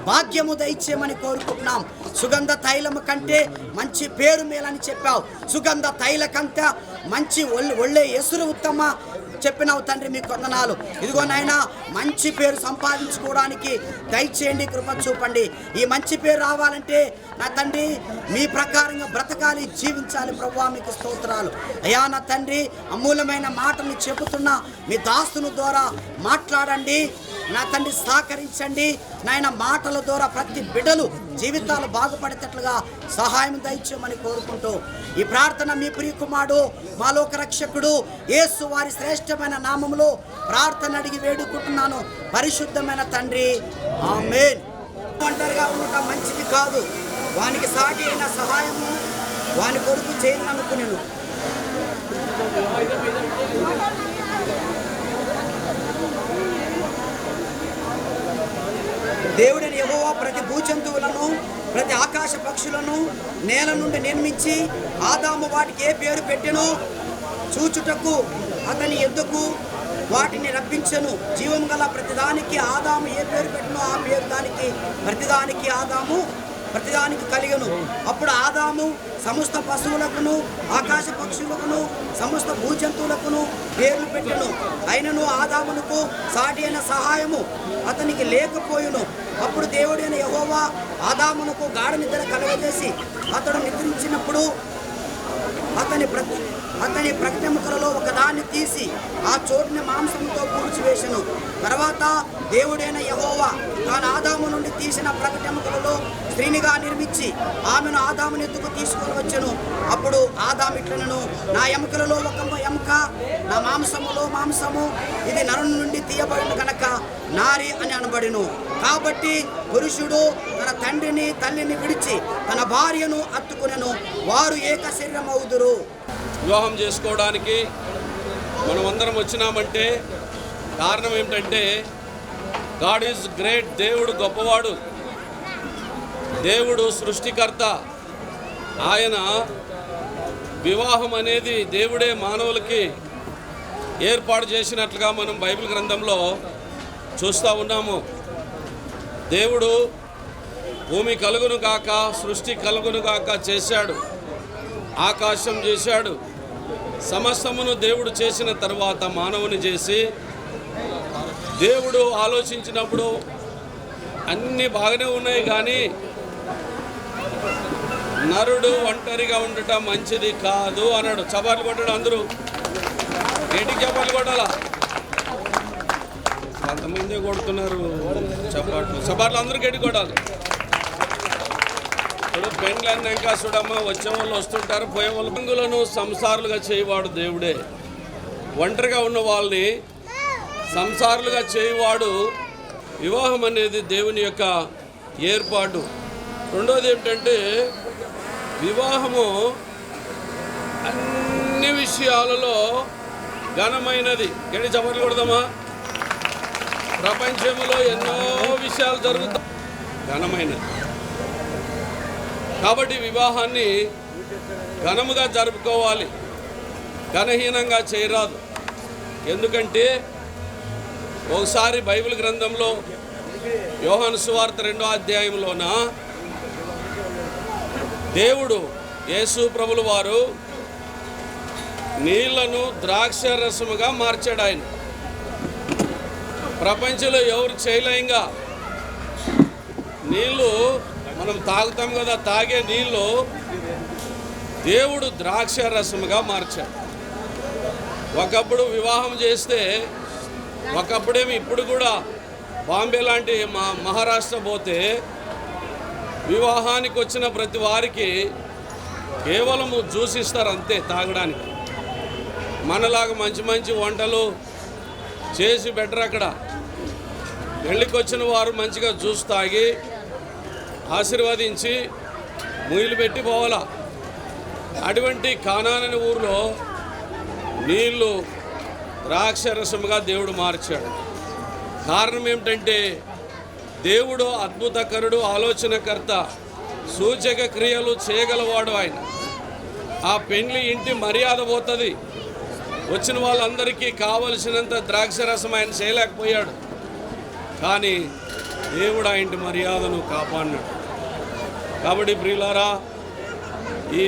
భాగ్యము దయచేయమని కోరుకుంటున్నాం. సుగంధ తైలము కంటే మంచి పేరు మేలని చెప్పావు. సుగంధ తైల కంటే మంచి ఒళ్ళే ఎసురు ఉత్తమ చెప్పినావు తండ్రి. మీకు వందనాలు. ఇదిగో నాయన, మంచి పేరు సంపాదించుకోవడానికి దయచేయండి, కృప చూపండి. ఈ మంచి పేరు రావాలంటే నా తండ్రి మీ ప్రకారంగా బ్రతకాలి, జీవించాలి. ప్రభువా మీకు స్తోత్రాలు అయ్యా. నా తండ్రి అమూల్యమైన మాటలు చెబుతున్నా మీ దాస్తుల ద్వారా మాట్లాడండి నా తండ్రి, సహకరించండి నాయన. మాటల ద్వారా ప్రతి బిడ్డలు జీవితాలు బాగుపడేటట్లుగా సహాయం దయచేయమని కోరుకుంటూ ఈ ప్రార్థన మీ ప్రియ కుమారుడు మా లోక రక్షకుడు యేసు వారి శ్రేష్టమైన నామములో ప్రార్థన అడిగి వేడుకుంటున్నాను పరిశుద్ధమైన తండ్రి, ఆమేన్. ఒంటరిగా ఉండటం మంచిది కాదు. వానికి సాటి అయిన సహాయము వాని కొడుకు చేయాలనుకునేను. దేవుడని యెహోవా ప్రతి భూజంతువులను, ప్రతి ఆకాశ పక్షులను నేల నుండి నిర్మించి ఆదాము వాటికి ఏ పేరు పెట్టెనో చూచుటకు అతని ఎద్దుకు వాటిని రప్పించెను. జీవం గల ప్రతిదానికి ఆదాము ఏ పేరు పెట్టెనో ఆ పేరు దానికి, ప్రతిదానికి ఆదాము ప్రతిదానికి కలిగను. అప్పుడు ఆదాము సమస్త పశువులకును, ఆకాశ పక్షులకును, సమస్త భూజంతువులకును పేర్లు పెట్టెను. అయినను ఆదామునకు సాటి అయిన సహాయము అతనికి లేకపోయును. అప్పుడు దేవుడైన యెహోవా ఆదామునకు గాఢ నిద్ర కలుగజేసి అతడు నిద్రించినప్పుడు అతని ప్రకటెముకలలో ఒకదాన్ని తీసి ఆ చోటుని మాంసంతో పూడ్చివేసెను. తర్వాత దేవుడైన యెహోవా తాను ఆదాము నుండి తీసిన ప్రకటెముకలలో స్త్రీనిగా నిర్మించి ఆమెను ఆదాముని ఎద్దుకు తీసుకొని వచ్చెను. అప్పుడు ఆదాము ఇట్లనెను, నా ఎముకలలో ఒక ఎముక, నా మాంసములో మాంసము, ఇది నరుని నుండి తీయబడిన గనక నారి అని అనబడెను. కాబట్టి పురుషుడు తన తండ్రిని తల్లిని విడిచి తన భార్యను అత్తుకునెను, వారు ఏక శరీరం అవుదురు. వివాహం చేసుకోవడానికి మనం అందరం వచ్చినామంటే కారణం ఏమిటంటే గాడ్ ఈజ్ గ్రేట్. దేవుడు గొప్పవాడు, దేవుడు సృష్టికర్త. ఆయన వివాహం అనేది దేవుడే మానవులకి ఏర్పాటు చేసినట్లుగా మనం బైబిల్ గ్రంథంలో చూస్తూ ఉన్నాము. దేవుడు భూమి కలుగును గాక, సృష్టి కలుగును గాక చేశాడు, ఆకాశం చేశాడు. సమస్తమును దేవుడు చేసిన తర్వాత మానవుని చేసి దేవుడు ఆలోచించినప్పుడు అన్నీ బాగానే ఉన్నాయి, కానీ నరుడు ఒంటరిగా ఉండటం మంచిది కాదు అన్నాడు. చపాట్లు కొట్టాడు. అందరూ ఏంటి చపాట్లు కొట్టాలా? కొంతమంది కొడుతున్నారు చపాట్లు అందరూ గట్టి కొట్టాలి. ఇప్పుడు పెండ్లు అన్నాక చూడమ్మా, వచ్చే వాళ్ళు వస్తుంటారు, పోయే వాళ్ళు. బంగులను సంసారులుగా చేయవాడు దేవుడే. ఒంటరిగా ఉన్న వాళ్ళని సంసారులుగా చేయవాడు. వివాహం అనేది దేవుని యొక్క ఏర్పాటు. రెండోది ఏమిటంటే వివాహము అన్ని విషయాలలో ఘనమైనది. గడి చప్పట్లు కొడదామా? ప్రపంచంలో ఎన్నో విషయాలు జరుగుతాయి, ఘనమైనది. కాబట్టి వివాహాన్ని ఘనముగా జరుపుకోవాలి, ఘనహీనంగా చేయరాదు. ఎందుకంటే ఒకసారి బైబిల్ గ్రంథంలో యోహాను సువార్త 2వ అధ్యాయంలోన దేవుడు యేసు ప్రభులు వారు నీళ్లను ద్రాక్ష రసముగా మార్చాడు. ఆయన ప్రపంచంలో ఎవరు చేయలేంగా. నీళ్ళు మనం తాగుతాం కదా, తాగే నీళ్ళు దేవుడు ద్రాక్ష రసముగా మార్చాడు. ఒకప్పుడు వివాహం చేస్తే, ఒకప్పుడేమి, ఇప్పుడు కూడా బాంబే లాంటి మహారాష్ట్ర పోతే వివాహానికి వచ్చిన ప్రతి వారికి కేవలము జ్యూస్ ఇస్తారు అంతే తాగడానికి. మనలాగా మంచి మంచి వంటలు చేసి బెటర్. అక్కడ పెళ్ళికి వచ్చిన వారు మంచిగా జ్యూస్ తాగి ఆశీర్వదించి ముయ్యలు పెట్టి పోవాలా. అటువంటి కానానని ఊరిలో నీళ్లు ద్రాక్షరసముగా దేవుడు మార్చాడు. కారణం ఏమిటంటే దేవుడు అద్భుతకరుడు, ఆలోచనకర్త, సూచక క్రియలు చేయగలవాడు ఆయన. ఆ పెండ్లి ఇంటి మర్యాద పోతుంది. వచ్చిన వాళ్ళందరికీ కావలసినంత ద్రాక్షరసం ఆయన చేయలేకపోయాడు, కానీ దేవుడు ఆ ఇంటి మర్యాదను కాపాడినాడు. కాబట్టి ప్రియులారా, ఈ